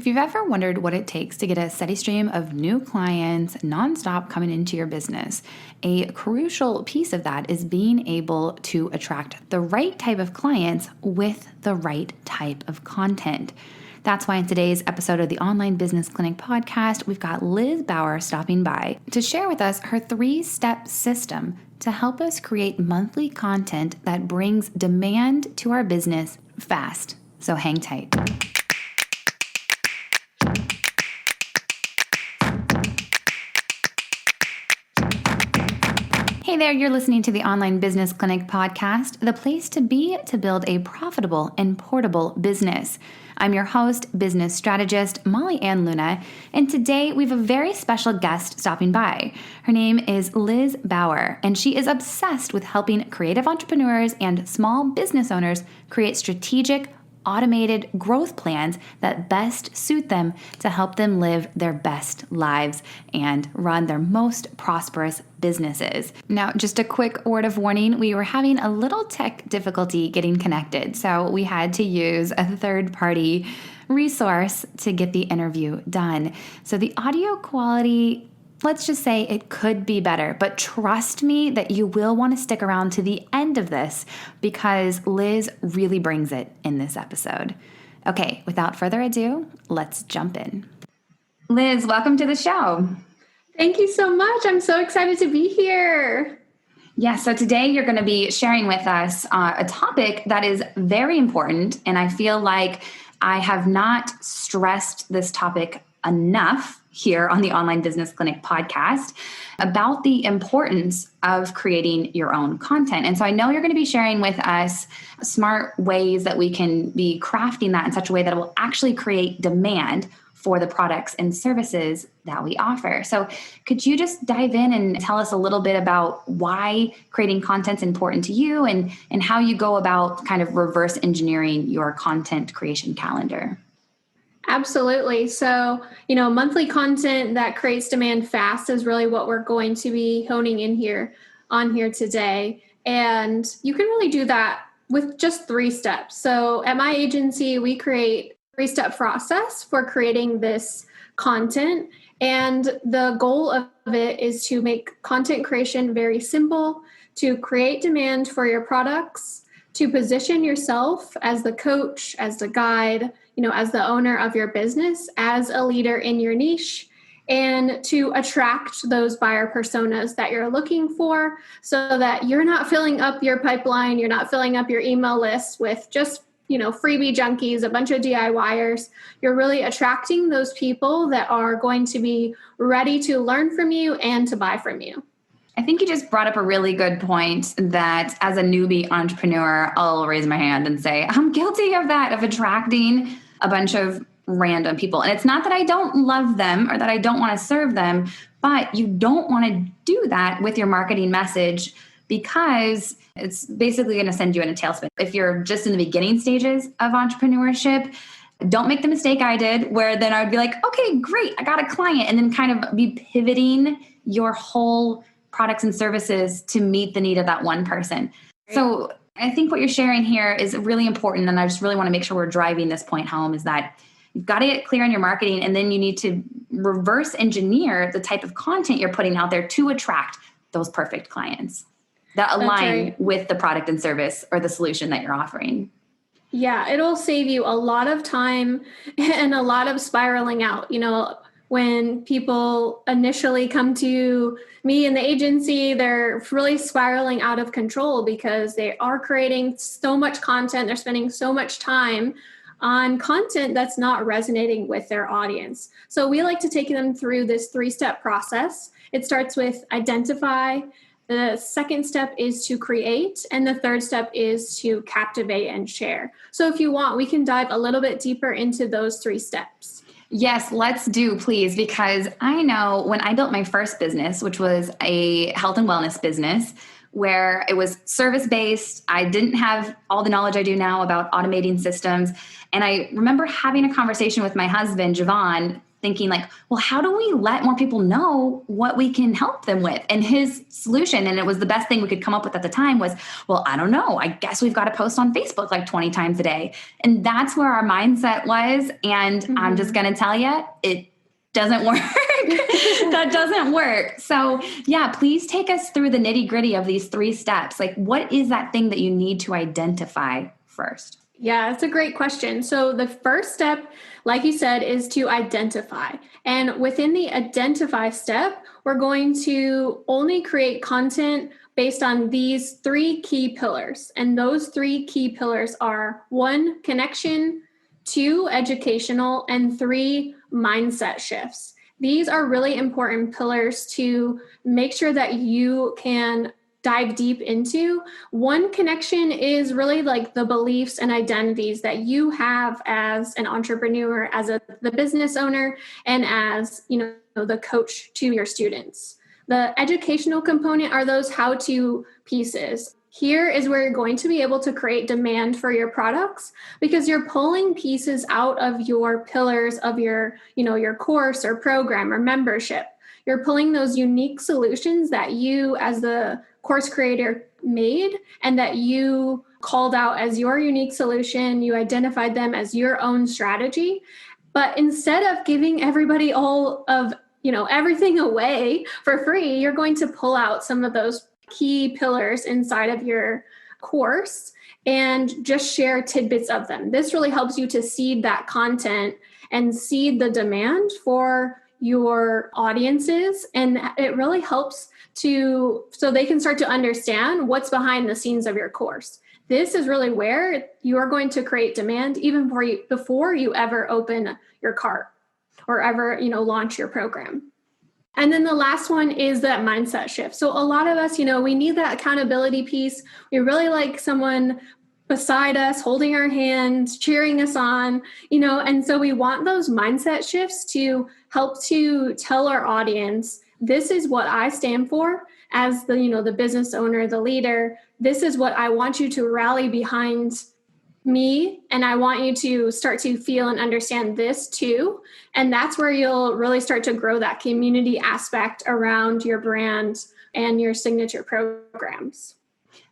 If you've ever wondered what it takes to get a steady stream of new clients nonstop coming into your business, a crucial piece of that is being able to attract the right type of clients with the right type of content. That's why in today's episode of the Online Business Clinic podcast, we've got Liz Boer stopping by to share with us her 3-step system to help us create monthly content that brings demand to our business fast. So hang tight. Hey there, you're listening to the Online Business Clinic podcast, the place to be to build a profitable and portable business. I'm your host, business strategist, Molly Ann Luna, and today we have a very special guest stopping by. Her name is Liz Boer, and she is obsessed with helping creative entrepreneurs and small business owners create strategic, automated growth plans that best suit them to help them live their best lives and run their most prosperous businesses. Now, just a quick word of warning, we were having a little tech difficulty getting connected, so we had to use a third-party resource to get the interview done. So the audio quality, let's just say it could be better, but trust me that you will want to stick around to the end of this because Liz really brings it in this episode. Okay, without further ado, let's jump in. Liz, welcome to the show. Thank you so much. I'm so excited to be here. Yeah, so today you're going to be sharing with us a topic that is very important, and I feel like I have not stressed this topic enough here on the Online Business Clinic podcast about the importance of creating your own content. And so I know you're going to be sharing with us smart ways that we can be crafting that in such a way that it will actually create demand for the products and services that we offer. So could you just dive in and tell us a little bit about why creating content is important to you and how you go about kind of reverse engineering your content creation calendar? Absolutely. So, monthly content that creates demand fast is really what we're going to be honing in on here today. And you can really do that with just 3 steps. So at my agency, we create a 3-step process for creating this content. And the goal of it is to make content creation very simple, to create demand for your products, to position yourself as the coach, as the guide, as the owner of your business, as a leader in your niche, and to attract those buyer personas that you're looking for so that you're not filling up your pipeline, you're not filling up your email list with just, freebie junkies, a bunch of DIYers. You're really attracting those people that are going to be ready to learn from you and to buy from you. I think you just brought up a really good point that as a newbie entrepreneur, I'll raise my hand and say, I'm guilty of that, of attracting a bunch of random people. And it's not that I don't love them or that I don't want to serve them, but you don't want to do that with your marketing message because it's basically going to send you in a tailspin. If you're just in the beginning stages of entrepreneurship, don't make the mistake I did where then I would be like, okay, great, I got a client, and then kind of be pivoting your whole products and services to meet the need of that one person. So I think what you're sharing here is really important, and I just really want to make sure we're driving this point home, is that you've got to get clear on your marketing, and then you need to reverse engineer the type of content you're putting out there to attract those perfect clients that align with the product and service or the solution that you're offering. Yeah, it'll save you a lot of time and a lot of spiraling out. When people initially come to me in the agency, they're really spiraling out of control because they are creating so much content. They're spending so much time on content that's not resonating with their audience. So we like to take them through this 3-step process. It starts with identify. The second step is to create, and the third step is to captivate and share. So if you want, we can dive a little bit deeper into those 3 steps. Yes, let's do, please, because I know when I built my first business, which was a health and wellness business, where it was service-based, I didn't have all the knowledge I do now about automating systems. And I remember having a conversation with my husband, Javon, thinking like, well, how do we let more people know what we can help them with? And his solution, and it was the best thing we could come up with at the time, was, well, I don't know. I guess we've got to post on Facebook like 20 times a day. And that's where our mindset was. And I'm just going to tell you, it doesn't work. That doesn't work. So yeah, please take us through the nitty gritty of these 3 steps. Like, what is that thing that you need to identify first? Yeah, that's a great question. So the first step, like you said, is to identify. And within the identify step, we're going to only create content based on these 3 key pillars. And those 3 key pillars are 1, connection, 2, educational, and 3, mindset shifts. These are really important pillars to make sure that you can dive deep into. 1, connection is really like the beliefs and identities that you have as an entrepreneur, as the business owner, and as, the coach to your students. The educational component are those how-to pieces. Here is where you're going to be able to create demand for your products, because you're pulling pieces out of your pillars of your course or program or membership. You're pulling those unique solutions that you as the course creator made and that you called out as your unique solution. You identified them as your own strategy. But instead of giving everybody all of, everything away for free, you're going to pull out some of those key pillars inside of your course and just share tidbits of them. This really helps you to seed that content and seed the demand for your audiences. And it really helps so they can start to understand what's behind the scenes of your course. This is really where you are going to create demand even before you ever open your cart or ever, launch your program. And then the last one is that mindset shift. So a lot of us, we need that accountability piece. We really like someone beside us, holding our hands, cheering us on, and so we want those mindset shifts to help to tell our audience, this is what I stand for as the business owner, the leader. This is what I want you to rally behind me, and I want you to start to feel and understand this too. And that's where you'll really start to grow that community aspect around your brand and your signature programs.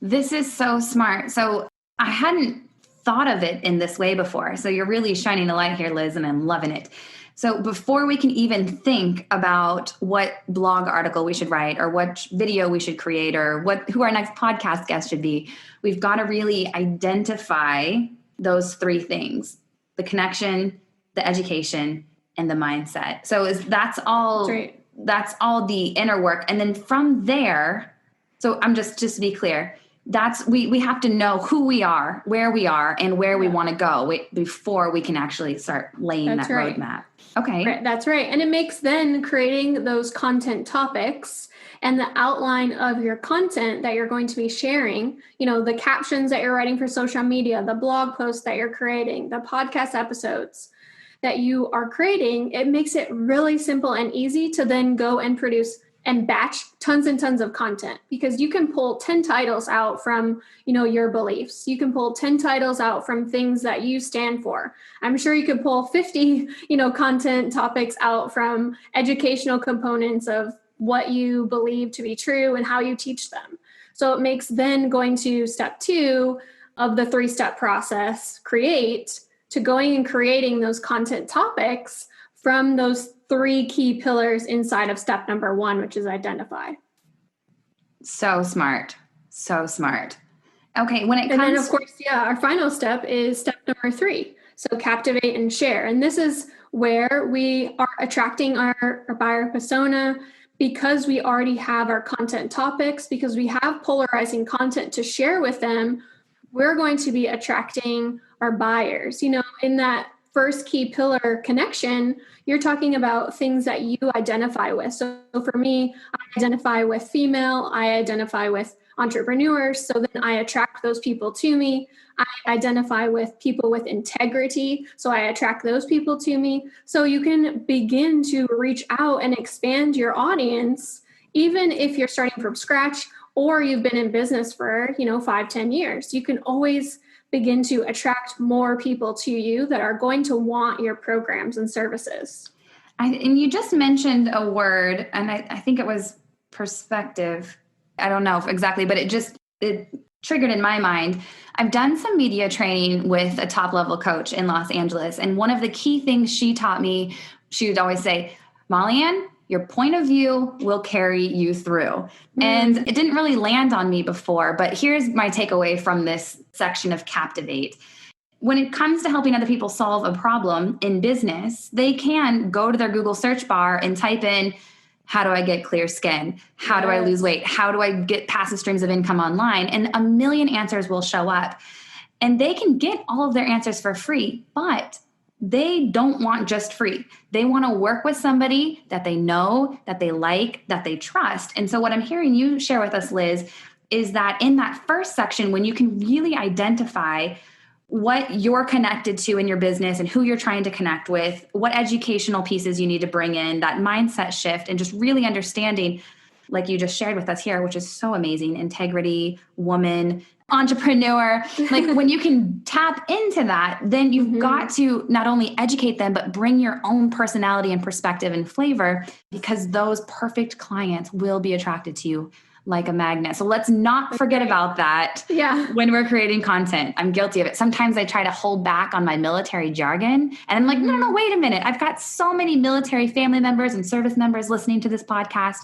This is so smart. So I hadn't thought of it in this way before. So you're really shining a light here, Liz, and I'm loving it. So before we can even think about what blog article we should write or what video we should create or who our next podcast guest should be, we've got to really identify those 3 things: the connection, the education, and the mindset. So that's all the inner work. And then from there, so I'm just to be clear, that's we have to know who we are, where we are, and where we want to go before we can actually start laying that roadmap. Okay. Right, that's right. And it makes then creating those content topics and the outline of your content that you're going to be sharing, the captions that you're writing for social media, the blog posts that you're creating, the podcast episodes that you are creating. It makes it really simple and easy to then go and produce and batch tons and tons of content, because you can pull 10 titles out from, your beliefs. You can pull 10 titles out from things that you stand for. I'm sure you could pull 50, content topics out from educational components of what you believe to be true and how you teach them. So it makes then going to step 2 of the 3-step process, create, to going and creating those content topics from those 3 key pillars inside of step number 1, which is identify. So smart. So smart. Okay. And then of course, our final step is step number 3. So captivate and share. And this is where we are attracting our buyer persona, because we already have our content topics, because we have polarizing content to share with them. We're going to be attracting our buyers, in that first key pillar, connection. You're talking about things that you identify with. So for me, I identify with female, I identify with entrepreneurs. So then I attract those people to me. I identify with people with integrity. So I attract those people to me. So you can begin to reach out and expand your audience, even if you're starting from scratch or you've been in business for, 5-10 years. You can always begin to attract more people to you that are going to want your programs and services. And you just mentioned a word, and I think it was perspective. I don't know if exactly, but it triggered in my mind. I've done some media training with a top level coach in Los Angeles. And one of the key things she taught me, she would always say, Molly Ann, your point of view will carry you through. And it didn't really land on me before, but here's my takeaway from this section of Captivate. When it comes to helping other people solve a problem in business, they can go to their Google search bar and type in, how do I get clear skin? How do I lose weight? How do I get passive streams of income online? And a million answers will show up. And they can get all of their answers for free, but they don't want just free. They want to work with somebody that they know, that they like, that they trust. And so what I'm hearing you share with us, Liz, is that in that first section, when you can really identify what you're connected to in your business and who you're trying to connect with, what educational pieces you need to bring in, that mindset shift, and just really understanding, like you just shared with us here, which is so amazing, integrity, woman, entrepreneur. Like when you can tap into that, then you've got to not only educate them, but bring your own personality and perspective and flavor, because those perfect clients will be attracted to you like a magnet. So let's not forget about that when we're creating content. I'm guilty of it. Sometimes I try to hold back on my military jargon, and I'm like, no, wait a minute. I've got so many military family members and service members listening to this podcast.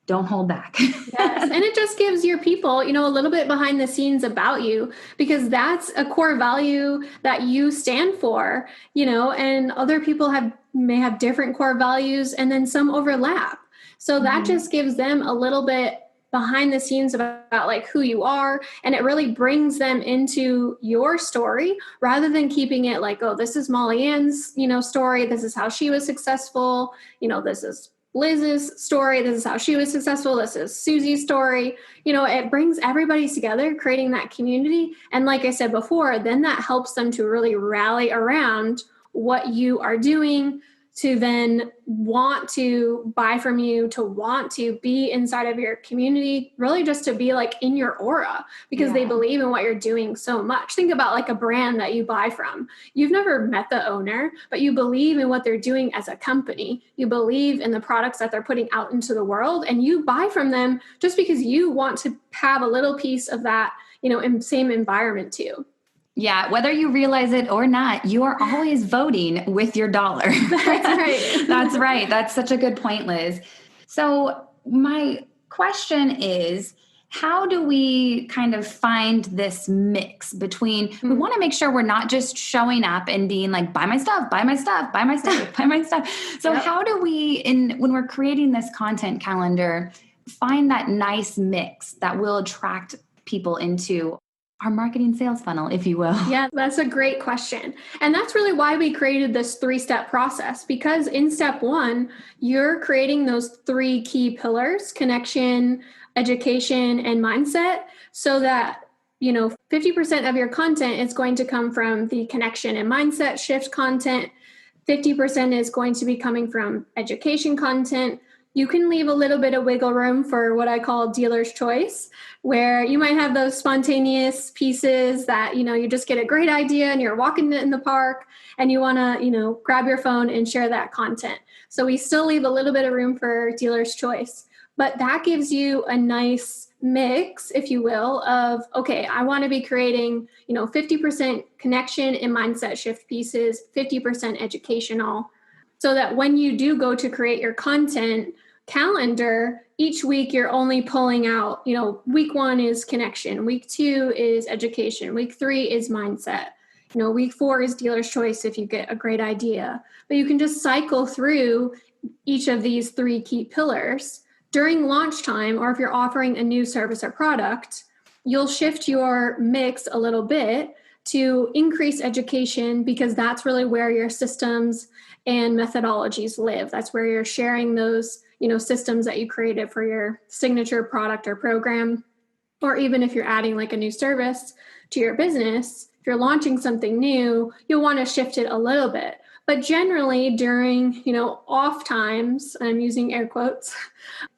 Don't hold back. Yes. And it just gives your people, a little bit behind the scenes about you, because that's a core value that you stand for, and other people may have different core values, and then some overlap. So that just gives them a little bit behind the scenes about like who you are. And it really brings them into your story rather than keeping it like, oh, this is Molly Ann's, story. This is how she was successful. This is Liz's story. This is how she was successful. This is Susie's story. It brings everybody together, creating that community. And like I said before, then that helps them to really rally around what you are doing, to then want to buy from you, to want to be inside of your community, really just to be like in your aura, because they believe in what you're doing so much. Think about like a brand that you buy from. You've never met the owner, but you believe in what they're doing as a company. You believe in the products that they're putting out into the world, and you buy from them just because you want to have a little piece of that, same environment too. Yeah, whether you realize it or not, you are always voting with your dollar. That's right. That's right. That's such a good point, Liz. So my question is, how do we kind of find this mix between, we want to make sure we're not just showing up and being like, buy my stuff, buy my stuff, buy my stuff, buy my stuff. So how do we, when we're creating this content calendar, find that nice mix that will attract people into our marketing sales funnel, if you will? Yeah, that's a great question. And that's really why we created this 3-step process, because in step 1, you're creating those 3 key pillars: connection, education, and mindset, so that 50% of your content is going to come from the connection and mindset shift content. 50% is going to be coming from education content. You can leave a little bit of wiggle room for what I call dealer's choice, where you might have those spontaneous pieces that, you just get a great idea and you're walking in the park and you want to, grab your phone and share that content. So we still leave a little bit of room for dealer's choice, but that gives you a nice mix, if you will, of, okay, I want to be creating, 50% connection and mindset shift pieces, 50% educational, so that when you do go to create your content calendar, each week you're only pulling out, week 1 is connection, week 2 is education, week 3 is mindset, week 4 is dealer's choice if you get a great idea. But you can just cycle through each of these 3 key pillars. During launch time, or if you're offering a new service or product, you'll shift your mix a little bit to increase education, because that's really where your systems and methodologies live. That's where you're sharing those, systems that you created for your signature product or program. Or even if you're adding like a new service to your business, if you're launching something new, you'll want to shift it a little bit. But generally during, off times, I'm using air quotes,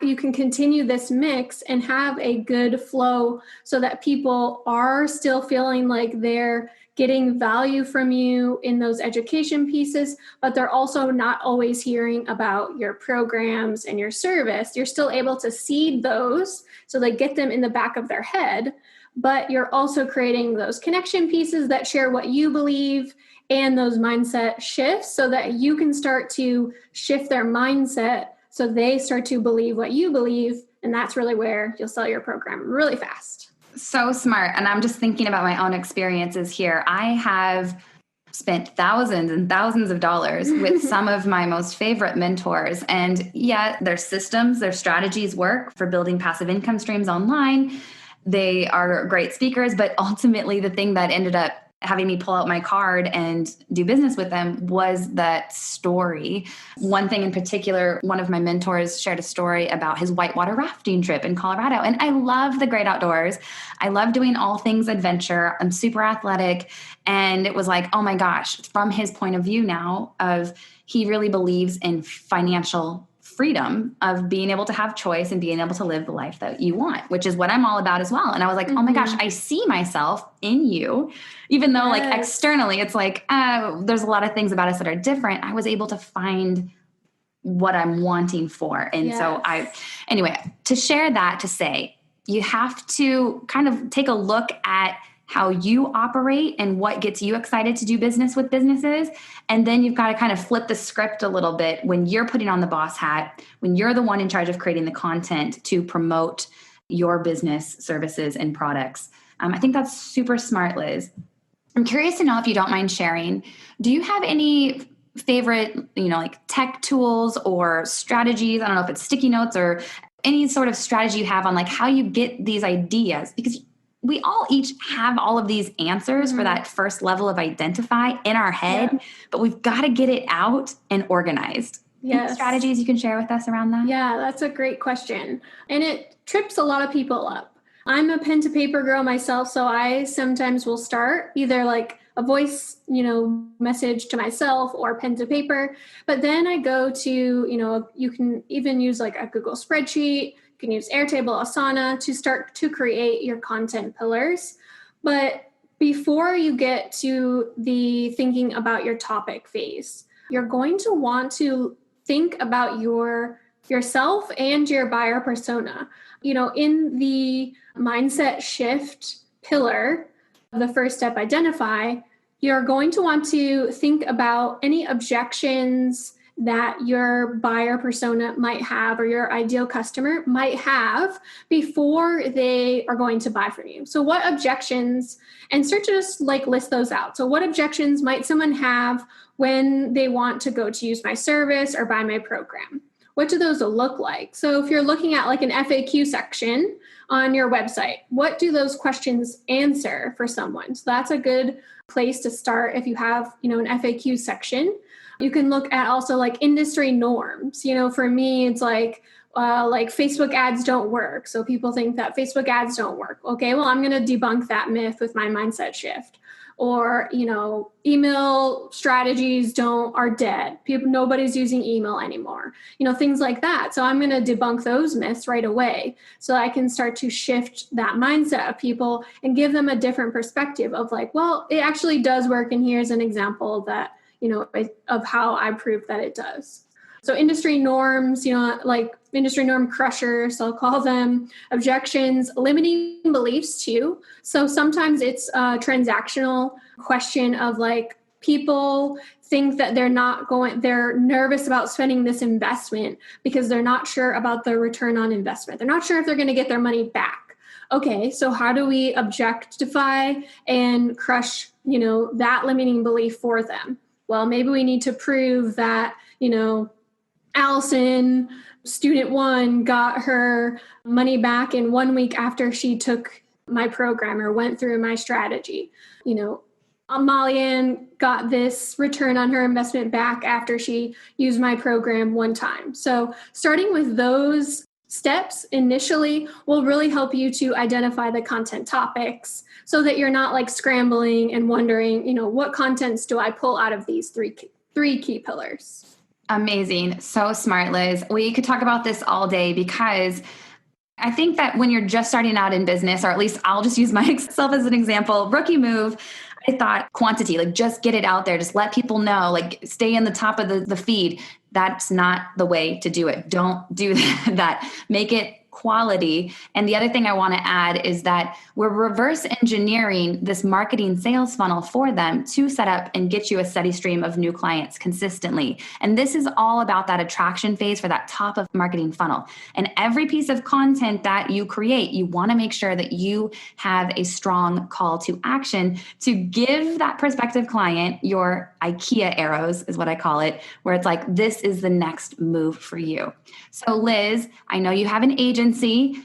you can continue this mix and have a good flow so that people are still feeling like they're getting value from you in those education pieces, but they're also not always hearing about your programs and your service. You're still able to seed those so they get them in the back of their head, but you're also creating those connection pieces that share what you believe and those mindset shifts so that you can start to shift their mindset so they start to believe what you believe. And that's really where you'll sell your program really fast. So smart. And I'm just thinking about my own experiences here. I have spent thousands and thousands of dollars with some of my most favorite mentors. And yeah, their systems, their strategies work for building passive income streams online. They are great speakers, but ultimately the thing that ended up having me pull out my card and do business with them was that story. One thing in particular, one of my mentors shared a story about his whitewater rafting trip in Colorado. And I love the great outdoors. I love doing all things adventure. I'm super athletic. And it was like, oh my gosh, from his point of view now of he really believes in financial freedom of being able to have choice and being able to live the life that you want, which is what I'm all about as well. And I was like, oh my gosh, I see myself in you, even though like externally it's like, there's a lot of things about us that are different. I was able to find what I'm wanting for. And so anyway, to share that, to say, you have to kind of take a look at how you operate and what gets you excited to do business with businesses. And then you've got to kind of flip the script a little bit when you're putting on the boss hat, when you're the one in charge of creating the content to promote your business services and products. I think that's super smart, Liz. I'm curious to know, if you don't mind sharing, do you have any favorite, like tech tools or strategies? I don't know if it's sticky notes or any sort of strategy you have on like how you get these ideas, because we all each have all of these answers for that first level of identify in our head, but we've got to get it out and organized. Any strategies you can share with us around that? Yeah, that's a great question. And it trips a lot of people up. I'm a pen to paper girl myself, so I sometimes will start either like a voice, message to myself or pen to paper. But then I go to, you can even use like a Google spreadsheet. You can use Airtable, Asana to start to create your content pillars. But before you get to the thinking about your topic phase, you're going to want to think about yourself and your buyer persona. In the mindset shift pillar, the first step, identify, you're going to want to think about any objections that your buyer persona might have or your ideal customer might have before they are going to buy from you. So what objections, and start to just like list those out. So what objections might someone have when they want to go to use my service or buy my program? What do those look like? So if you're looking at like an FAQ section on your website, what do those questions answer for someone? So that's a good place to start if you have, an FAQ section. You can look at also like industry norms. For me, it's like Facebook ads don't work. So people think that Facebook ads don't work. Okay, well, I'm going to debunk that myth with my mindset shift. Or, email strategies are dead. Nobody's using email anymore. Things like that. So I'm going to debunk those myths right away. So I can start to shift that mindset of people and give them a different perspective of like, well, it actually does work. And here's an example that, of how I prove that it does. So industry norms, like industry norm crushers, I'll call them, objections, limiting beliefs too. So sometimes it's a transactional question of like people think that they're nervous about spending this investment because they're not sure about the return on investment. They're not sure if they're going to get their money back. Okay, so how do we objectify and crush, that limiting belief for them? Well, maybe we need to prove that, Allison, student one, got her money back in 1 week after she took my program or went through my strategy. Molly Ann got this return on her investment back after she used my program one time. So starting with those steps initially will really help you to identify the content topics so that you're not like scrambling and wondering, what contents do I pull out of these three key pillars? Amazing. So smart, Liz. We could talk about this all day because I think that when you're just starting out in business, or at least I'll just use myself as an example, rookie move, I thought quantity, like just get it out there, just let people know, like stay in the top of the feed. That's not the way to do it. Don't do that. Make it quality. And the other thing I want to add is that we're reverse engineering this marketing sales funnel for them to set up and get you a steady stream of new clients consistently. And this is all about that attraction phase for that top of marketing funnel. And every piece of content that you create, you want to make sure that you have a strong call to action to give that prospective client your IKEA arrows, is what I call it, where it's like, this is the next move for you. So Liz, I know you have an agency.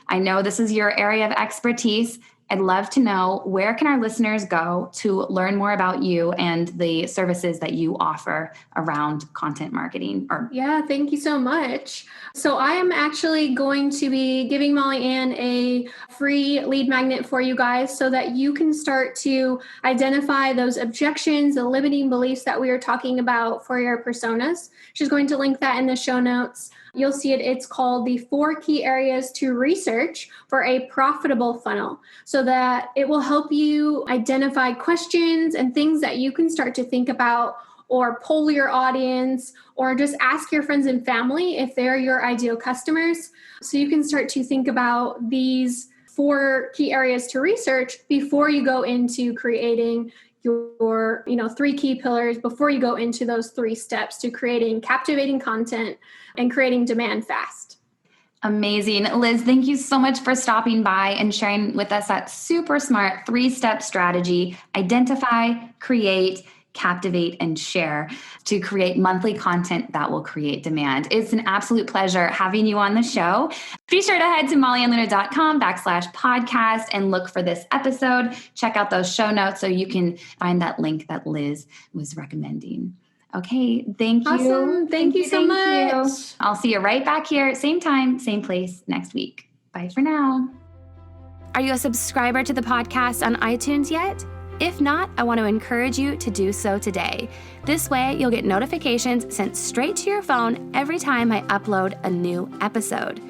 I know this is your area of expertise. I'd love to know, where can our listeners go to learn more about you and the services that you offer around content marketing? Yeah, thank you so much. So I am actually going to be giving Molly Ann a free lead magnet for you guys so that you can start to identify those objections, the limiting beliefs that we are talking about for your personas. She's going to link that in the show notes. You'll see it. It's called the 4 key areas to research for a profitable funnel, so that it will help you identify questions and things that you can start to think about, or poll your audience, or just ask your friends and family if they're your ideal customers. So you can start to think about these 4 key areas to research before you go into creating your 3 key pillars, before you go into those 3 steps to creating captivating content and creating demand fast. Amazing. Liz, thank you so much for stopping by and sharing with us that super smart 3-step strategy: identify, create, captivate, and share to create monthly content that will create demand. It's an absolute pleasure having you on the show. Be sure to head to mollyandluna.com/podcast and look for this episode. Check out those show notes so you can find that link that Liz was recommending. Okay, thank you. Awesome. Thank you so much. I'll see you right back here, same time, same place next week. Bye for now. Are you a subscriber to the podcast on iTunes yet? If not, I want to encourage you to do so today. This way, you'll get notifications sent straight to your phone every time I upload a new episode.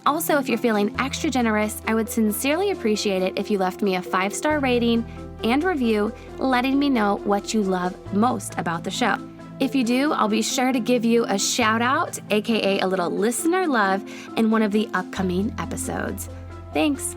Also, if you're feeling extra generous, I would sincerely appreciate it if you left me a 5-star rating and review, letting me know what you love most about the show. If you do, I'll be sure to give you a shout out, aka a little listener love, in one of the upcoming episodes. Thanks.